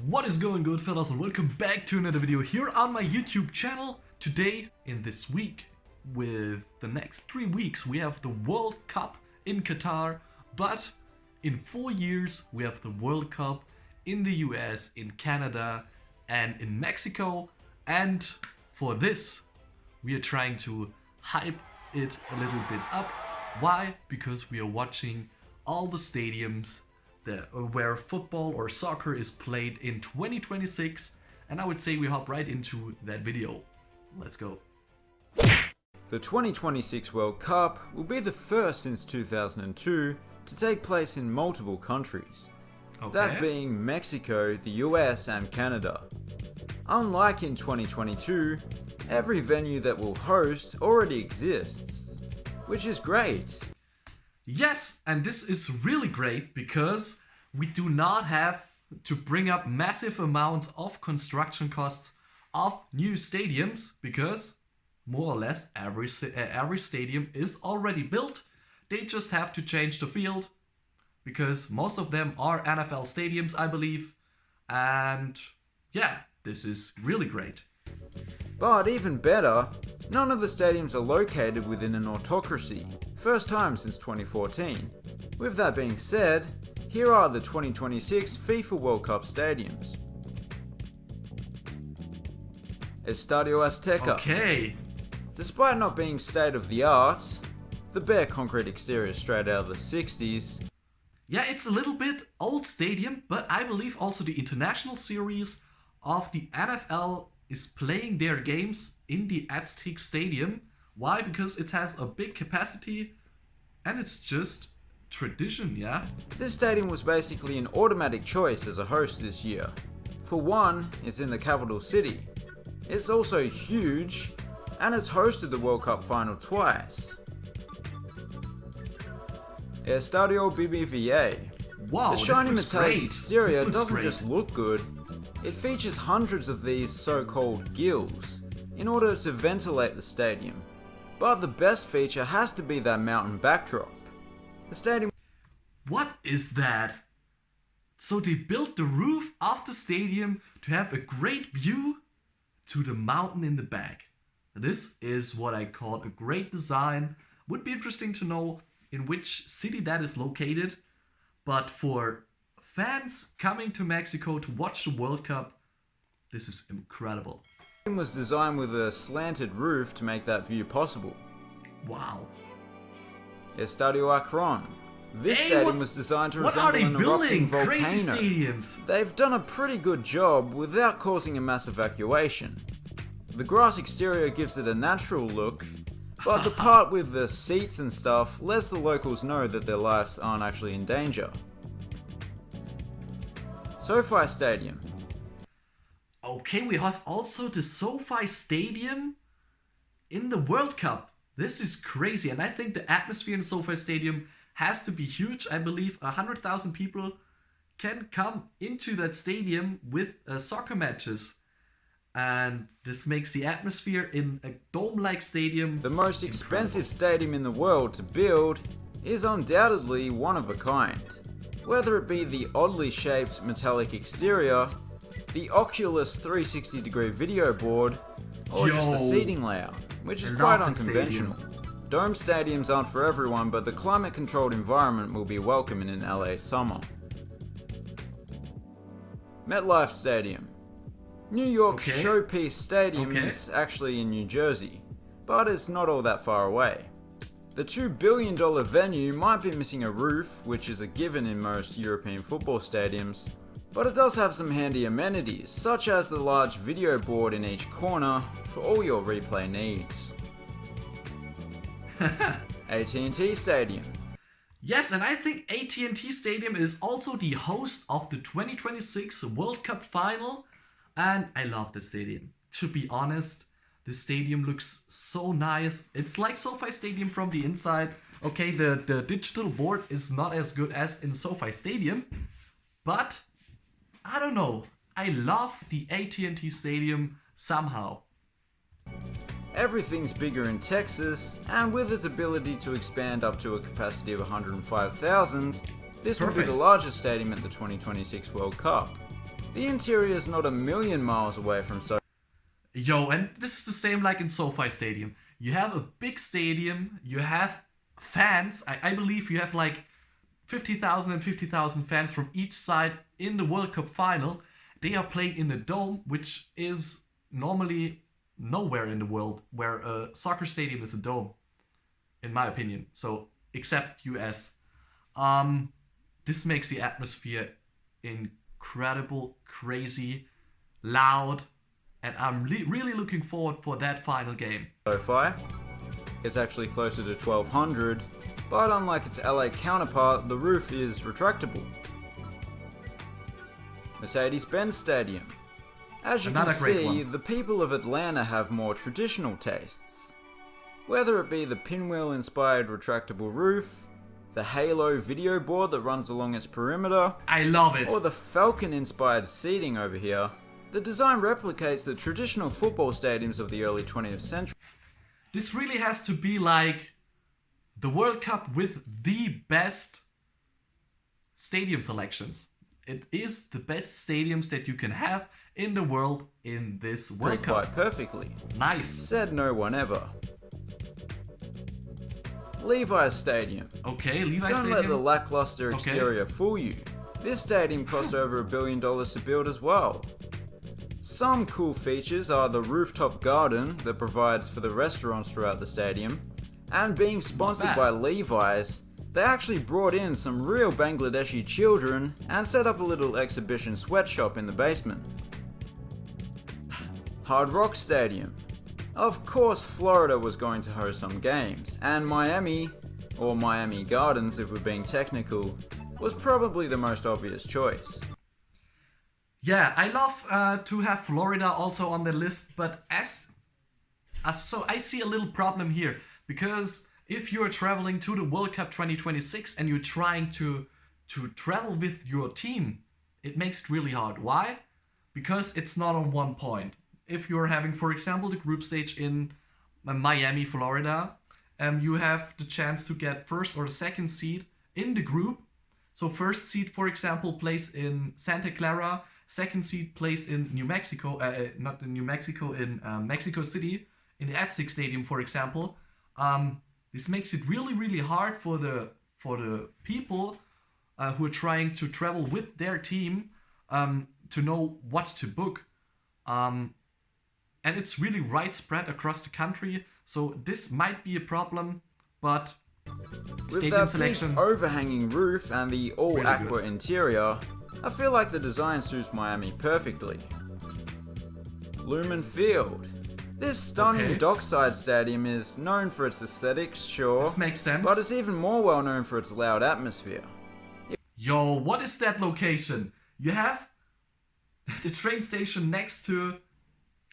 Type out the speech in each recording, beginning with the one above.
What is going good, fellas, and welcome back to another video here on my YouTube channel. Today, in this week, with the next 3 weeks, we have the World Cup in Qatar, but in 4 years, we have the World Cup in the US, in Canada, and in Mexico. And for this, we are trying to hype it a little bit up. Why? Because we are watching all the stadiums where football or soccer is played in 2026, and I would say we hop right into that video. Let's go. The 2026 World Cup will be the first since 2002 to take place in multiple countries, that being Mexico, the US and Canada. Unlike in 2022, every venue that will host already exists, which is great. Yes, and this is really great because we do not have to bring up massive amounts of construction costs of new stadiums, because more or less every stadium is already built. They just have to change the field, because most of them are NFL stadiums, I believe. And yeah, this is really great. But even better, none of the stadiums are located within an autocracy, first time since 2014. With that being said, here are the 2026 FIFA World Cup stadiums. Estadio Azteca. Okay. Despite not being state of the art, the bare concrete exterior straight out of the 60s. Yeah, it's a little bit old stadium, but I believe also the international series of the NFL is playing their games in the Aztec Stadium. Why? Because it has a big capacity and it's just tradition, yeah? This stadium was basically an automatic choice as a host this year. For one, it's in the capital city. It's also huge, and it's hosted the World Cup final twice. Estadio BBVA. Wow, the shiny this looks metallic great. exterior doesn't great. just look good, it features hundreds of these so-called gills in order to ventilate the stadium. But the best feature has to be that mountain backdrop. The stadium... What is that? So they built the roof of the stadium to have a great view to the mountain in the back. This is what I call a great design. Would be interesting to know in which city that is located. But for fans coming to Mexico to watch the World Cup, this is incredible. It was designed with a slanted roof to make that view possible. Wow. Estadio Akron. This stadium was designed to resemble an erupting volcano. Crazy stadiums. They've done a pretty good job without causing a mass evacuation. The grass exterior gives it a natural look, but the part with the seats and stuff lets the locals know that their lives aren't actually in danger. SoFi Stadium. Okay, we have also the SoFi Stadium in the World Cup. This is crazy, and I think the atmosphere in SoFi Stadium has to be huge. I believe 100,000 people can come into that stadium with soccer matches. And this makes the atmosphere in a dome-like stadium the most expensive stadium in the world to build is undoubtedly one of a kind. Whether it be the oddly shaped metallic exterior, the Oculus 360-degree video board, or just the seating layout, which is quite unconventional. Dome stadiums aren't for everyone, but the climate-controlled environment will be welcome in an LA summer. MetLife Stadium. New York's Showpiece Stadium is actually in New Jersey, but it's not all that far away. The $2 billion venue might be missing a roof, which is a given in most European football stadiums, but it does have some handy amenities, such as the large video board in each corner for all your replay needs. at&t Stadium. Yes, and I think at&t Stadium is also the host of the 2026 World Cup final. And I love the stadium. To be honest, the stadium looks so nice. It's like SoFi Stadium from the inside. Okay, the digital board is not as good as in SoFi Stadium, but I don't know. I love the at&t Stadium somehow. Everything's bigger in Texas, and with its ability to expand up to a capacity of 105,000, this will be the largest stadium at the 2026 World Cup. The interior is not a million miles away from Yo, and this is the same like in SoFi Stadium. You have a big stadium, you have fans. I believe you have like 50,000 and 50,000 fans from each side in the World Cup final. They are playing in the dome, which is normally nowhere in the world where a soccer stadium is a dome, in my opinion. So, except US. This makes the atmosphere incredible, crazy, loud, and I'm really looking forward for that final game. SoFi. It's actually closer to 1200, but unlike its LA counterpart, the roof is retractable. Mercedes-Benz Stadium. As you can see, the people of Atlanta have more traditional tastes. Whether it be the pinwheel-inspired retractable roof, the Halo video board that runs along its perimeter, I love it, or the Falcon-inspired seating over here, the design replicates the traditional football stadiums of the early 20th century. This really has to be like the World Cup with the best stadium selections. It is the best stadiums that you can have in the world in this World Cup. Quite perfectly. Nice. Said no one ever. Levi's Stadium. Okay, Levi's Stadium. Don't let the lackluster exterior fool you. This stadium cost over $1 billion to build as well. Some cool features are the rooftop garden that provides for the restaurants throughout the stadium, and being sponsored by Levi's, they actually brought in some real Bangladeshi children and set up a little exhibition sweatshop in the basement. Hard Rock Stadium. Of course Florida was going to host some games, and Miami, or Miami Gardens if we're being technical, was probably the most obvious choice. Yeah, I love to have Florida also on the list, but so I see a little problem here, because if you're traveling to the World Cup 2026 and you're trying to travel with your team, it makes it really hard. Why? Because it's not on one point. If you're having, for example, the group stage in Miami, Florida, you have the chance to get first or second seed in the group. So first seed, for example, plays in Santa Clara. Second seed plays in New Mexico, not in New Mexico, in Mexico City, in the at&t Stadium, for example. This makes it really hard for the people who are trying to travel with their team to know what to book. And it's really widespread across the country, so this might be a problem, but with that big overhanging roof and the all-aqua interior, I feel like the design suits Miami perfectly. Lumen Field. This stunning dockside stadium is known for its aesthetics, sure, this makes sense, but it's even more well known for its loud atmosphere. Yo, what is that location? You have the train station next to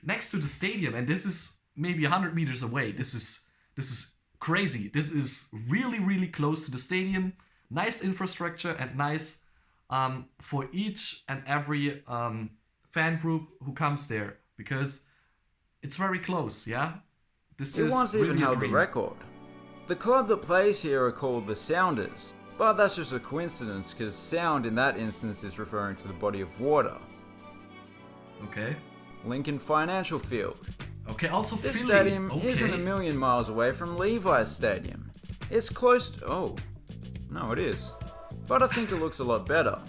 the stadium, and this is maybe 100 meters away. This is crazy. This is really close to the stadium. Nice infrastructure and nice for each and every fan group who comes there, because it's very close, yeah? It once even held the record. The club that plays here are called the Sounders, but that's just a coincidence because sound in that instance is referring to the body of water. Okay. Lincoln Financial Field. Okay, also this Philly. Stadium isn't a million miles away from Levi's Stadium. It's close to... oh, no it is. But I think it looks a lot better.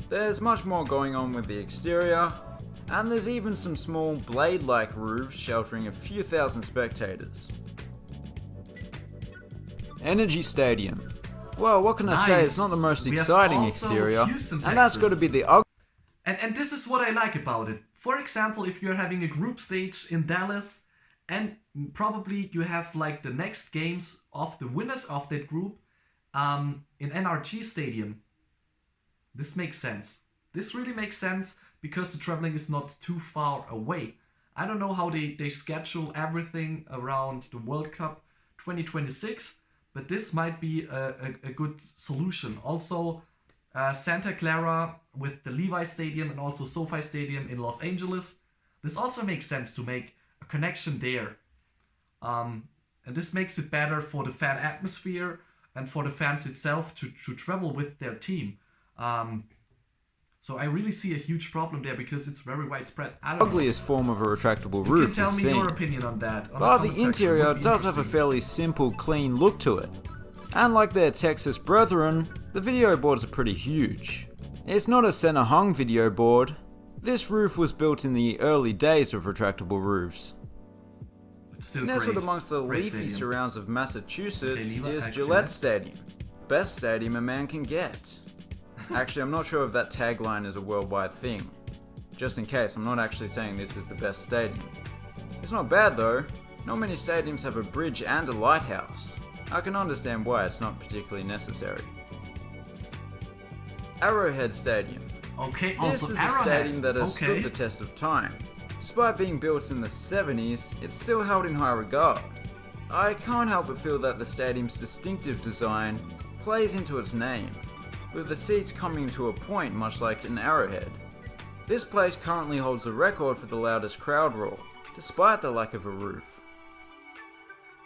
There's much more going on with the exterior, and there's even some small blade-like roofs sheltering a few thousand spectators. Energy Stadium. Well, what can I say? It's not the most exciting exterior, and that's got to be the ugly. And this is what I like about it. For example, if you're having a group stage in Dallas, and probably you have like the next games of the winners of that group in NRG Stadium. This makes sense. This really makes sense because the traveling is not too far away. I don't know how they schedule everything around the World Cup 2026, but this might be a good solution. Also, Santa Clara with the Levi's Stadium and also SoFi Stadium in Los Angeles. This also makes sense to make a connection there. And this makes it better for the fan atmosphere and for the fans itself to travel with their team. So I really see a huge problem there because it's very widespread. I don't know. Ugliest form of a retractable You roof can tell we've me seen. your opinion on that. But the interior does have a fairly simple, clean look to it. And like their Texas brethren, the video boards are pretty huge. It's not a center hung video board. This roof was built in the early days of retractable roofs. Nestled amongst the leafy surrounds of Massachusetts is Gillette Stadium. Best stadium a man can get. Actually, I'm not sure if that tagline is a worldwide thing. Just in case, I'm not actually saying this is the best stadium. It's not bad though. Not many stadiums have a bridge and a lighthouse. I can understand why it's not particularly necessary. Arrowhead Stadium. Okay, this is a stadium that has stood the test of time. Despite being built in the 70s, it's still held in high regard. I can't help but feel that the stadium's distinctive design plays into its name, with the seats coming to a point much like an arrowhead. This place currently holds the record for the loudest crowd roar, despite the lack of a roof.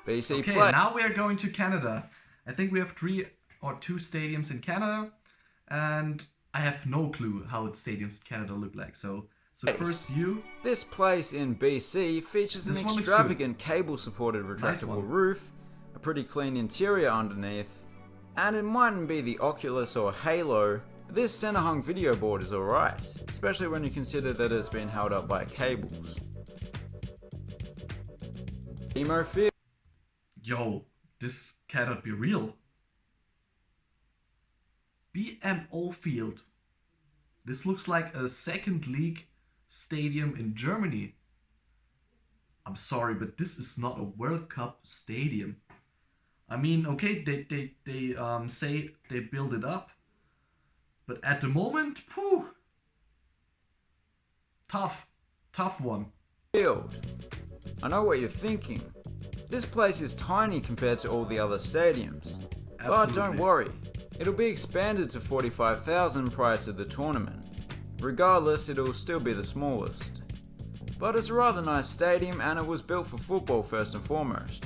BC Okay, now we are going to Canada. I think we have 3 or 2 stadiums in Canada, and I have no clue how stadiums in Canada look like, so first view. This place in BC features an extravagant cable-supported retractable roof, a pretty clean interior underneath, and it mightn't be the Oculus or Halo, but this center-hung video board is alright, especially when you consider that it's been held up by cables. BMO Field. Yo, this cannot be real. BMO Field. This looks like a second league stadium in Germany. I'm sorry, but this is not a World Cup stadium. I mean, okay, they say they build it up, but at the moment, whew, tough one. Field. I know what you're thinking. This place is tiny compared to all the other stadiums. Absolutely. But don't worry, it'll be expanded to 45,000 prior to the tournament. Regardless, it'll still be the smallest. But it's a rather nice stadium and it was built for football first and foremost.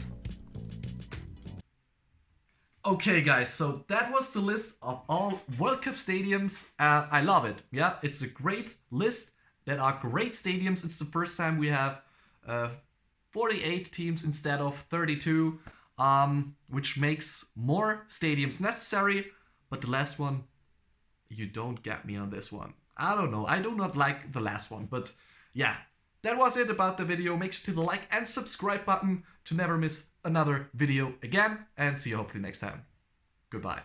Okay guys, so that was the list of all World Cup stadiums. I love it. Yeah, it's a great list. That are great stadiums. It's the first time we have 48 teams instead of 32, which makes more stadiums necessary. But the last one, you don't get me on this one. I don't know. I do not like the last one. But yeah, that was it about the video. Make sure to the like and subscribe button to never miss another video again. And see you hopefully next time. Goodbye.